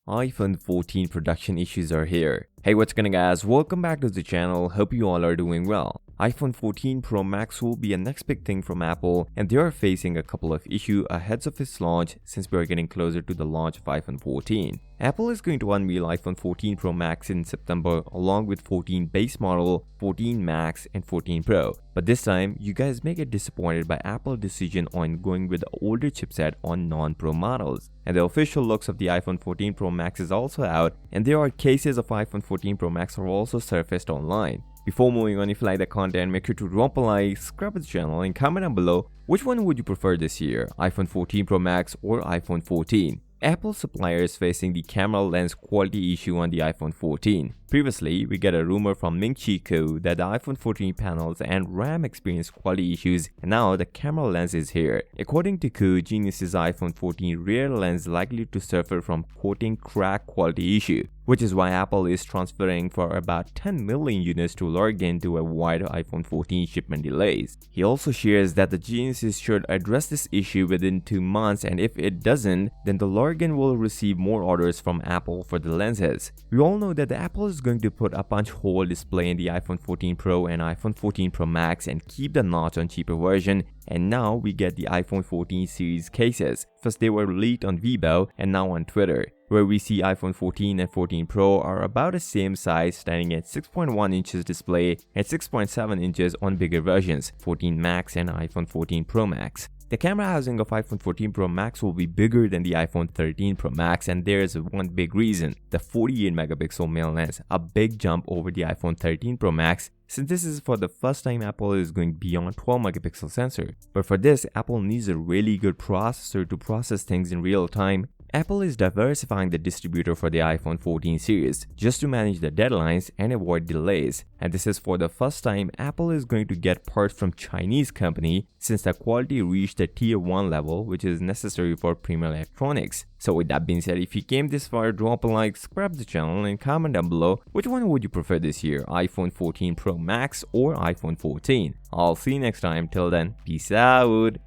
iPhone 14 production issues are here. Hey, what's going on guys, welcome back to the channel, hope you all are doing well. iPhone 14 Pro Max will be a next big thing from Apple, and they are facing a couple of issues ahead of its launch since we are getting closer to the launch of iPhone 14. Apple is going to unveil iPhone 14 Pro Max in September along with 14 base model, 14 Max and 14 Pro. But this time, you guys may get disappointed by Apple's decision on going with the older chipset on non-Pro models. And the official looks of the iPhone 14 Pro Max is also out, and there are cases of iPhone 14 Pro Max are also surfaced online. Before moving on, if you like the content, make sure to drop a like, subscribe to the channel and comment down below which one would you prefer this year, iPhone 14 Pro Max or iPhone 14. Apple supplier is facing the camera lens quality issue on the iPhone 14. Previously, we get a rumor from Ming-Chi Kuo that the iPhone 14 panels and RAM experienced quality issues, and now the camera lens is here. According to Kuo, Genius's iPhone 14 rear lens likely to suffer from quoting crack quality issue, which is why Apple is transferring for about 10 million units to Largan to avoid iPhone 14 shipment delays. He also shares that the Geniuses should address this issue within 2 months, and if it doesn't, then the Largan will receive more orders from Apple for the lenses. We all know that the Apple is going to put a punch hole display in the iPhone 14 Pro and iPhone 14 Pro Max and keep the notch on cheaper version, and now we get the iPhone 14 series cases. First they were leaked on Weibo and now on Twitter, where we see iPhone 14 and 14 Pro are about the same size, standing at 6.1 inches display and 6.7 inches on bigger versions, 14 Max and iPhone 14 Pro Max. The camera housing of iPhone 14 Pro Max will be bigger than the iPhone 13 Pro Max, and there is one big reason: the 48 megapixel main lens, a big jump over the iPhone 13 Pro Max, since this is for the first time Apple is going beyond 12 megapixel sensor. But for this, Apple needs a really good processor to process things in real time. Apple is diversifying the distributor for the iPhone 14 series just to manage the deadlines and avoid delays. And this is for the first time Apple is going to get parts from Chinese company, since the quality reached the tier 1 level, which is necessary for premium electronics. So with that being said, if you came this far, drop a like, subscribe to the channel and comment down below which one would you prefer this year, iPhone 14 Pro Max or iPhone 14. I'll see you next time. Till then, peace out.